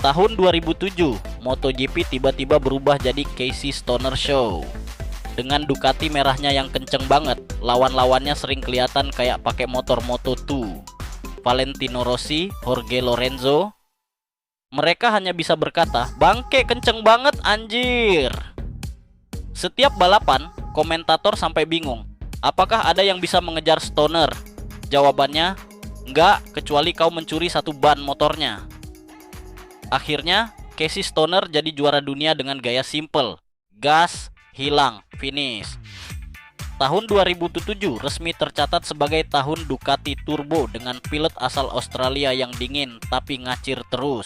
Tahun 2007, MotoGP tiba-tiba berubah jadi Casey Stoner Show. Dengan Ducati merahnya yang kenceng banget, lawan-lawannya sering kelihatan kayak pakai motor Moto2. Valentino Rossi, Jorge Lorenzo, mereka hanya bisa berkata, "Bangke kenceng banget anjir." Setiap balapan, komentator sampai bingung, apakah ada yang bisa mengejar Stoner? Jawabannya, enggak, kecuali kau mencuri satu ban motornya. Akhirnya, Casey Stoner jadi juara dunia dengan gaya simple, gas, hilang, finish. Tahun 2007 resmi tercatat sebagai tahun Ducati Turbo dengan pilot asal Australia yang dingin tapi ngacir terus.